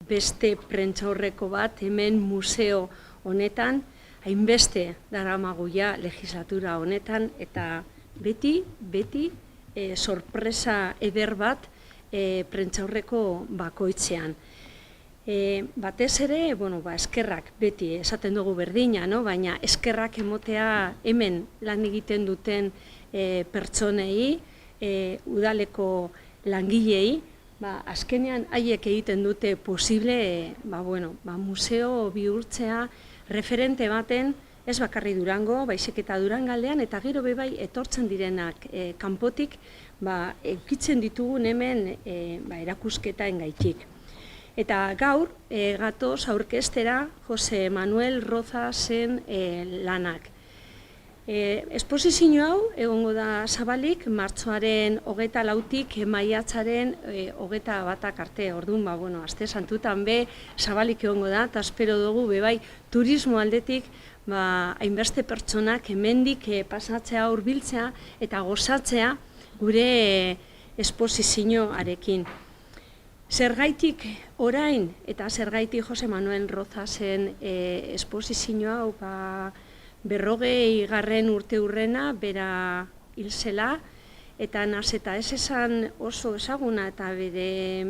beste prentsaurreko bat hemen museo honetan, hainbeste daramagu ja legislatura honetan, eta beti sorpresa eder bat prentsaurreko bakoitzean. Batez ere, eskerrak beti esaten dugu berdina, baina eskerrak emotea hemen lan egiten duten pertsonei, udaleko langilei, azkenean haiek egiten dute posible museo bihurtzea referente baten, ez bakarri Durango, baizik eta Durangaldean, eta gero bebai etortzen direnak kanpotik eukitzen ditugun hemen erakusketaen gaitik. Eta gaur gatoz aurkeztera Jose Manuel Rozasen lanak. Esposizio hau egongo da zabalik martxoaren 24tik maiatzaren 21 arte. Orduan, aste santutan be zabalik egongo da, eta espero dugu bebai turismo aldetik hainbeste pertsonak hemendik pasatzea, hurbiltzea eta gozatzea gure esposizioarekin. Zergaitik orain eta zergaitik Jose Manuel Rozasen esposizio hau 40. urte hurrena bera hil zela, eta nazeta ez esan oso ezaguna eta bere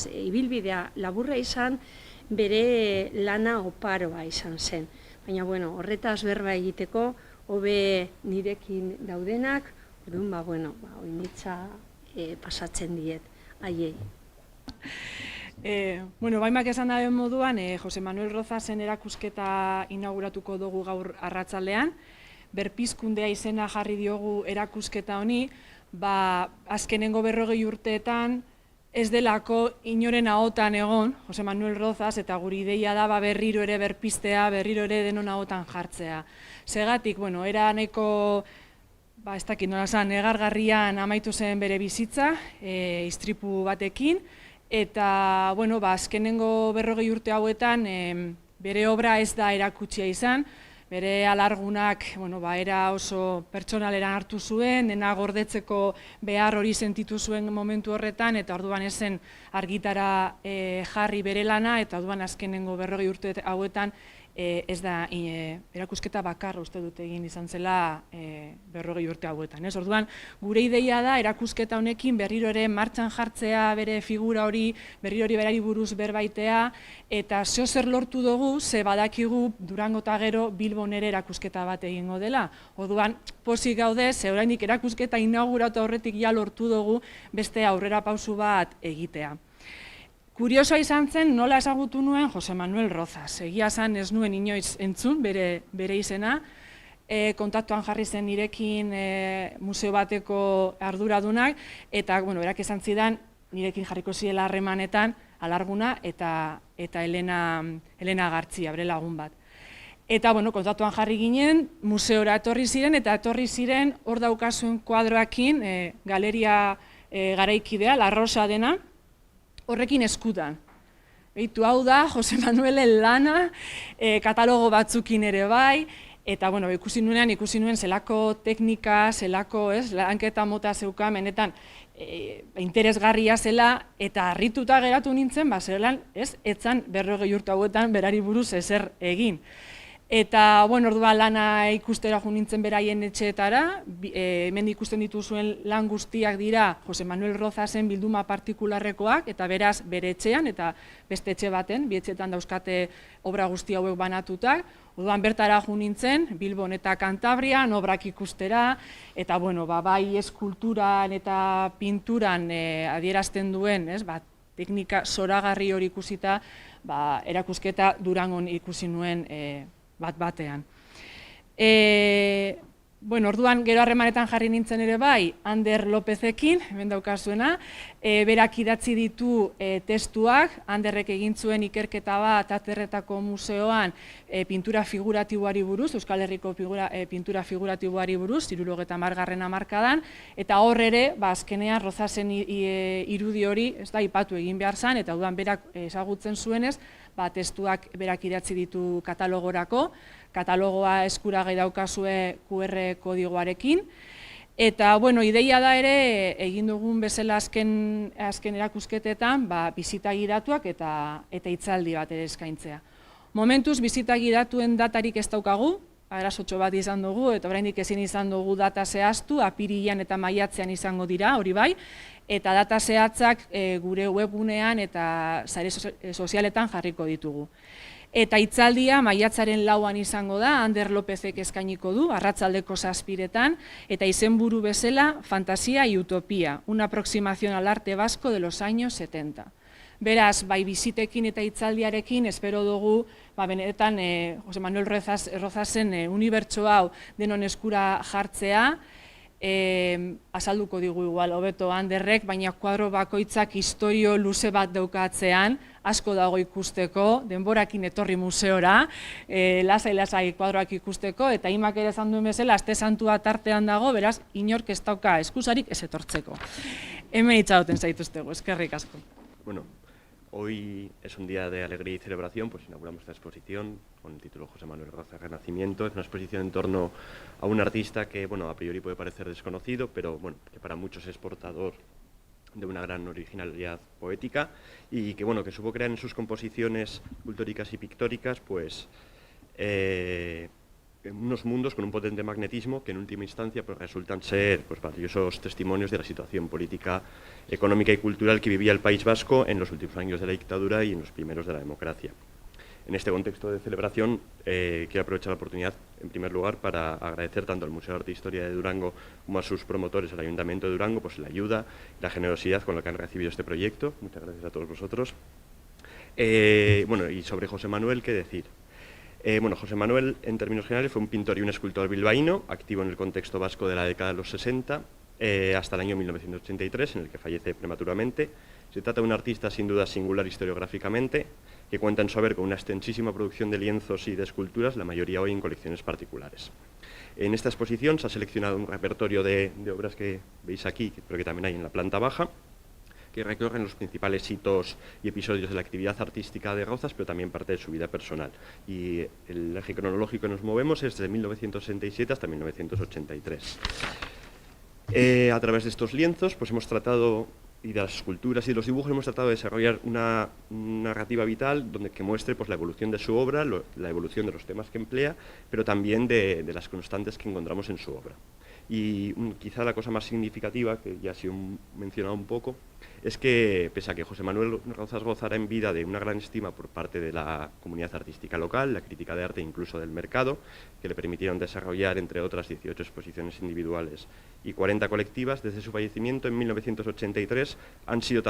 ibilbidea laburra izan, bere lana oparoa izan zen. Baina horretaz berba egiteko, hobe nirekin daudenak, oinitza pasatzen diet haiei. Baimak esan daben moduan, Jose Manuel Rozasen erakusketa inauguratuko dugu gaur arratsaldean. Berpizkundea izena jarri diogu erakusketa honi, azkenengo 40 urteetan ez delako inoren ahotan egon Jose Manuel Rozas, eta guri ideia da berriro ere berpiztea, berriro ere denon ahotan jartzea. Segatik, era nahiko, ez dakit nola esan, negargarrian amaitu zen bere bizitza, istripu batekin, eta azkenengo 40 urte hauetan bere obra ez da erakutsia izan, bere alargunak era oso pertsonaleran hartu zuen, dena gordetzeko behar hori sentitu zuen momentu horretan, eta orduan ezen argitara jarri bere lana, eta orduan azkenengo 40 urte hauetan ez da erakusketa bakarra uste dut egin izan zela 40 urte hauetan. Orduan, gure ideia da erakusketa honekin berriro ere martxan jartzea bere figura hori, berriro hori berari buruz berbaitea, eta zer lortu dugu, ze badakigu Durango eta gero Bilbon ere erakusketa bat egingo dela. Orduan, pozik gaude, ze oraindik erakusketa inauguratu horretik ja lortu dugu beste aurrera pausu bat egitea. Kuriosoa izan zen nola ezagutu nuen Jose Manuel Rozas. Egia esan ez nuen inoiz entzun bere izena. Kontaktuan jarri zen nirekin museo bateko arduradunak, eta berak esan zidan nirekin jarriko ziela harremanetan Alarguna eta Elena Gartzia, bere lagun bat. Eta kontaktuan jarri ginen, museora etorri ziren hor daukazuen kuadroakin galeria garaikidea, La Rosa dena, horrekin eskutan. Beitu hau da, Jose Manuelen lana, katalogo batzukin ere bai, eta ikusi nuen zelako teknika, zelako lanketa mota zeukan, benetan interesgarria zela, eta harrituta geratu nintzen, zelan etzan 40 urte hauetan berari buruz ezer egin. Eta, orduan lana ikustera jo nintzen beraien etxeetara, hemen ikusten dituzuen lan guztiak dira Jose Manuel Rozasen bilduma partikularrekoak, eta beraz bere etxean, eta beste etxe baten, bi etxeetan dauzkate obra guzti hauek banatutak. Orduan bertara jo nintzen, Bilbon eta Kantabrian, obrak ikustera, eta bai eskulturan eta pinturan adierazten duen, teknika zoragarri hori ikusita, erakusketa Durangon ikusi nuen bat-batean. Orduan, gero harremanetan jarri nintzen ere bai, Ander Lopezekin, hemen daukazuena, berak idatzi ditu testuak, Anderrek egin zuen ikerketa bat Aterretako museoan pintura figuratiboari buruz, Euskal Herriko pintura figuratiboari buruz, 70. hamarkadan, eta hor ere, azkenean Rozasen irudi hori, ipatu egin behar zen, eta orduan berak ezagutzen zuenez, testuak berak idatzi ditu katalogorako, katalogoa eskuragai daukazue QR kodigoarekin, Eta, bueno, ideia da ere, egin dugun bezala azken erakusketetan, bizita gidatuak eta hitzaldi bat ere eskaintzea. Momentuz, bizita gidatuen datarik ez daukagu, arazotxo bat izan dugu, eta oraindik ezin izan dugu data zehaztu, apirilean eta maiatzean izango dira, hori bai, eta data zehatzak gure webgunean eta sare sozialetan jarriko ditugu. Eta hitzaldia maiatzaren 4an izango da, Ander Lópezek eskainiko du, arratsaldeko 7:00, eta izenburu bezala Fantasia y Utopía, una aproximación al arte vasco de los años 70. Beraz, bai bizitekin eta hitzaldiarekin, espero dugu, benetan Jose Manuel Rozasen unibertso hau denon eskura jartzea, azalduko digu igual hobeto Anderrek, baina kuadro bakoitzak historio luze bat daukatzean, asko dago ikusteko, denborakin etorri museora, lasai kuadroak ikusteko, eta imak ere esan duen bezala, aste santua tartean dago, beraz, inork ez dauka eskusarik ez etortzeko. Hemen itxaroten zaituztegu, eskerrik asko. Bueno, hoy es un día de alegría y celebración, pues inauguramos esta exposición con el título José Manuel Roza Renacimiento. Es una exposición en torno a un artista que, bueno, a priori puede parecer desconocido, pero bueno, que para muchos es portador de una gran originalidad poética y que, bueno, que supo crear en sus composiciones escultóricas y pictóricas, pues, unos mundos con un potente magnetismo que en última instancia pues, resultan ser pues, valiosos testimonios de la situación política, económica y cultural que vivía el País Vasco en los últimos años de la dictadura y en los primeros de la democracia. En este contexto de celebración quiero aprovechar la oportunidad, en primer lugar, para agradecer tanto al Museo de Arte e Historia de Durango como a sus promotores, al Ayuntamiento de Durango, pues la ayuda y la generosidad con la que han recibido este proyecto. Muchas gracias a todos vosotros. Bueno, y sobre José Manuel, ¿qué decir? Bueno, José Manuel, en términos generales, fue un pintor y un escultor bilbaíno, activo en el contexto vasco de la década de los 60, hasta el año 1983, en el que fallece prematuramente. Se trata de un artista sin duda singular historiográficamente, que cuenta en su haber con una extensísima producción de lienzos y de esculturas, la mayoría hoy en colecciones particulares. En esta exposición se ha seleccionado un repertorio de obras que veis aquí, pero que también hay en la planta baja, que recorren los principales hitos y episodios de la actividad artística de Rozas, pero también parte de su vida personal. Y el eje cronológico que nos movemos es desde 1967 hasta 1983. A través de estos lienzos pues hemos tratado, y de las esculturas y de los dibujos, hemos tratado de desarrollar una narrativa vital que muestre pues, la evolución de su obra, la evolución de los temas que emplea, pero también de las constantes que encontramos en su obra. Y quizá la cosa más significativa, que ya ha sido mencionado un poco, es que, pese a que José Manuel Rozas gozara en vida de una gran estima por parte de la comunidad artística local, la crítica de arte e incluso del mercado, que le permitieron desarrollar, entre otras, 18 exposiciones individuales y 40 colectivas, desde su fallecimiento en 1983 han sido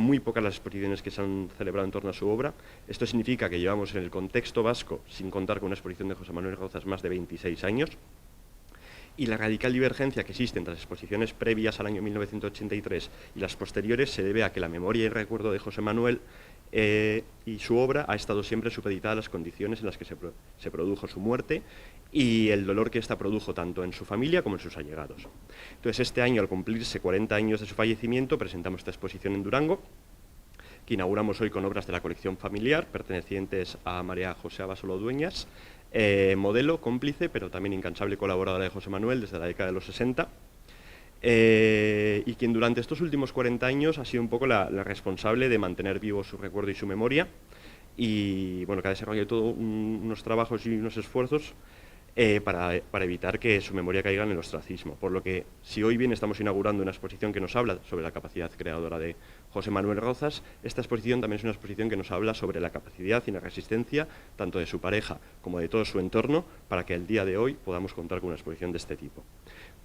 muy pocas las exposiciones que se han celebrado en torno a su obra. Esto significa que llevamos en el contexto vasco, sin contar con una exposición de José Manuel Rozas, más de 26 años. Y la radical divergencia que existe entre las exposiciones previas al año 1983 y las posteriores se debe a que la memoria y el recuerdo de José Manuel y su obra ha estado siempre supeditada a las condiciones en las que se produjo su muerte y el dolor que ésta produjo tanto en su familia como en sus allegados. Entonces, este año, al cumplirse 40 años de su fallecimiento, presentamos esta exposición en Durango, que inauguramos hoy con obras de la colección familiar, pertenecientes a María José Abasolo Dueñas, modelo, cómplice, pero también incansable colaboradora de José Manuel desde la década de los 60, y quien durante estos últimos 40 años ha sido un poco la responsable de mantener vivo su recuerdo y su memoria, y bueno, que ha desarrollado unos trabajos y unos esfuerzos para evitar que su memoria caiga en el ostracismo. Por lo que, si hoy bien estamos inaugurando una exposición que nos habla sobre la capacidad creadora de José Manuel Rozas, esta exposición también es una exposición que nos habla sobre la capacidad y la resistencia tanto de su pareja como de todo su entorno para que el día de hoy podamos contar con una exposición de este tipo.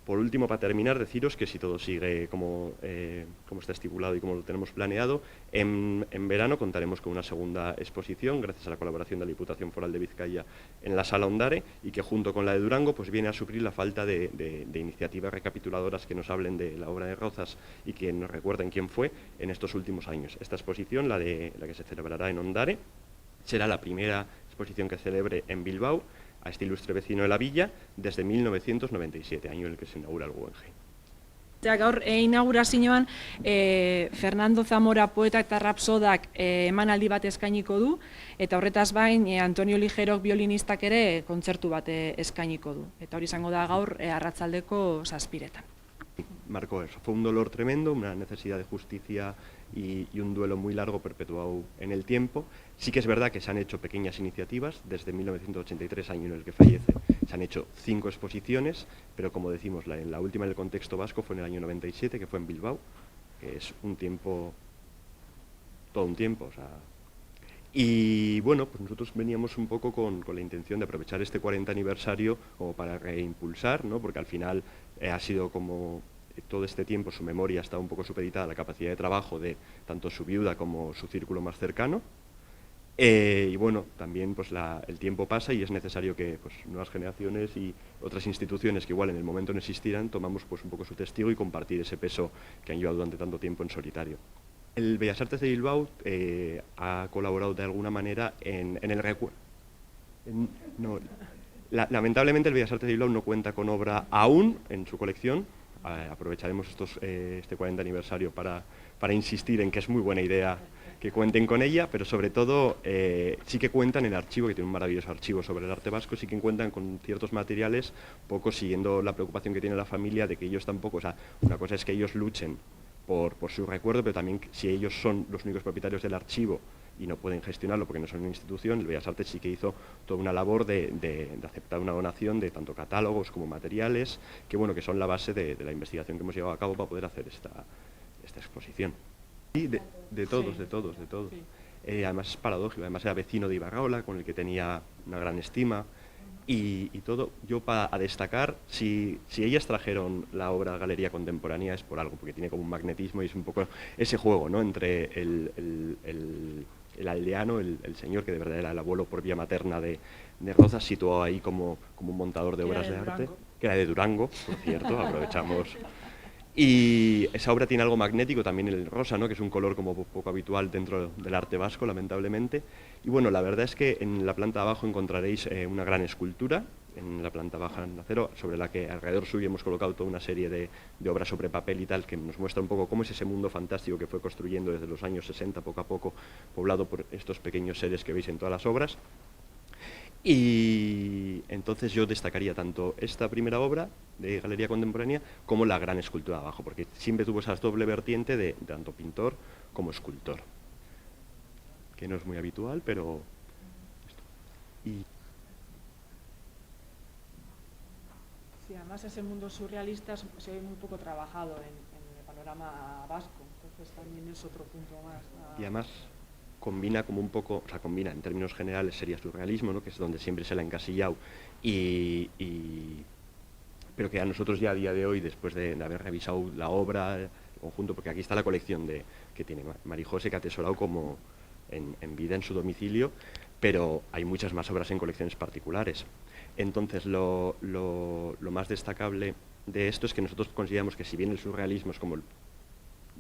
Por último, para terminar, deciros que si todo sigue como está estipulado y como lo tenemos planeado, en verano contaremos con una segunda exposición, gracias a la colaboración de la Diputación Foral de Vizcaya en la Sala Ondare, y que junto con la de Durango pues viene a suplir la falta de iniciativas recapituladoras que nos hablen de la obra de Rozas y que nos recuerden quién fue en estos últimos años. Esta exposición, la que se celebrará en Ondare, será la primera exposición que celebre en Bilbao, a este ilustre vecino de la villa, desde 1997, año en el que se inaugura el Guggenheim. Gaur inaugurazioan Fernando Zamora poeta eta rapsodak emanaldi bat eskainiko du, eta horretaz bain Antonio Ligerok violinistak ere kontzertu bat eskainiko du. Eta hori izango da gaur arratsaldeko 7:00. Marcó eso, fue un dolor tremendo, una necesidad de justicia y un duelo muy largo perpetuado en el tiempo. Sí que es verdad que se han hecho pequeñas iniciativas, desde 1983, año en el que fallece, se han hecho 5 exposiciones, pero como decimos, la última en el contexto vasco fue en el año 97, que fue en Bilbao, que es un tiempo, todo un tiempo, o sea. Y bueno, pues nosotros veníamos un poco con la intención de aprovechar este 40 aniversario como para reimpulsar, ¿no? Porque al final ha sido como todo este tiempo su memoria está un poco supeditada a la capacidad de trabajo de tanto su viuda como su círculo más cercano. Y bueno, también pues el tiempo pasa y es necesario que pues, nuevas generaciones y otras instituciones que igual en el momento no existieran, tomamos pues un poco su testigo y compartir ese peso que han llevado durante tanto tiempo en solitario. El Bellas Artes de Bilbao ha colaborado de alguna manera en el recuerdo. Lamentablemente el Bellas Artes de Bilbao no cuenta con obra aún en su colección. Aprovecharemos este 40 aniversario para insistir en que es muy buena idea que cuenten con ella, pero sobre todo sí que cuentan en el archivo, que tiene un maravilloso archivo sobre el arte vasco, sí que cuentan con ciertos materiales, poco siguiendo la preocupación que tiene la familia de que ellos tampoco, o sea, una cosa es que ellos luchen por su recuerdo, pero también si ellos son los únicos propietarios del archivo y no pueden gestionarlo porque no son una institución, el Bellas Artes sí que hizo toda una labor de aceptar una donación de tanto catálogos como materiales, que bueno, que son la base de la investigación que hemos llevado a cabo para poder hacer esta exposición. Y de todos. Sí. Además es paradójico, además era vecino de Ibarraola, con el que tenía una gran estima, y todo. Yo para destacar, si ellas trajeron la obra Galería Contemporánea es por algo, porque tiene como un magnetismo y es un poco ese juego, ¿no?, entre el aldeano, el señor que de verdad era el abuelo por vía materna de Rozas, situado ahí como un montador de obras de arte, que era de Durango, por cierto, aprovechamos. Y esa obra tiene algo magnético, también el rosa, ¿no?, que es un color como poco habitual dentro del arte vasco, lamentablemente. Y bueno, la verdad es que en la planta de abajo encontraréis una gran escultura, en la planta baja en acero, sobre la que alrededor suyo hemos colocado toda una serie de obras sobre papel y tal, que nos muestra un poco cómo es ese mundo fantástico que fue construyendo desde los años 60, poco a poco, poblado por estos pequeños seres que veis en todas las obras. Y entonces yo destacaría tanto esta primera obra de Galería Contemporánea como la gran escultura de abajo, porque siempre tuvo esa doble vertiente de tanto pintor como escultor, que no es muy habitual, pero... Sí, además ese mundo surrealista se ve muy poco trabajado en el panorama vasco, entonces también es otro punto más. Y además combina como un poco, o sea, combina en términos generales sería surrealismo, ¿no?, que es donde siempre se la ha encasillado, pero que a nosotros ya a día de hoy, después de haber revisado la obra, el conjunto, porque aquí está la colección que tiene Marijose, que ha atesorado como en vida en su domicilio, pero hay muchas más obras en colecciones particulares. Entonces lo más destacable de esto es que nosotros consideramos que si bien el surrealismo es como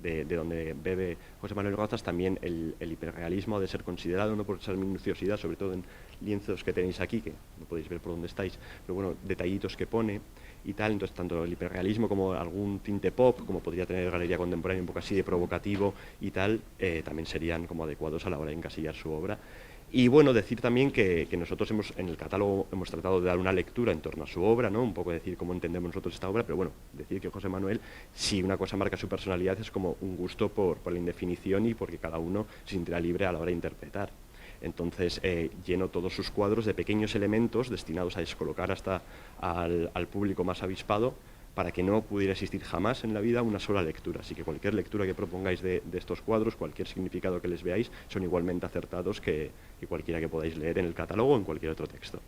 de donde bebe José Manuel Rozas, también el hiperrealismo ha de ser considerado, no por esa minuciosidad, sobre todo en lienzos que tenéis aquí, que no podéis ver por dónde estáis, pero bueno, detallitos que pone y tal. Entonces tanto el hiperrealismo como algún tinte pop, como podría tener Galería Contemporánea, un poco así de provocativo y tal, también serían como adecuados a la hora de encasillar su obra. Y bueno, decir también que nosotros en el catálogo hemos tratado de dar una lectura en torno a su obra, ¿no?, un poco decir cómo entendemos nosotros esta obra, pero bueno, decir que José Manuel, si una cosa marca su personalidad, es como un gusto por la indefinición y porque cada uno se sintiera libre a la hora de interpretar. Entonces llenó todos sus cuadros de pequeños elementos destinados a descolocar hasta al público más avispado, para que no pudiera existir jamás en la vida una sola lectura. Así que cualquier lectura que propongáis de estos cuadros, cualquier significado que les veáis, son igualmente acertados que cualquiera que podáis leer en el catálogo o en cualquier otro texto.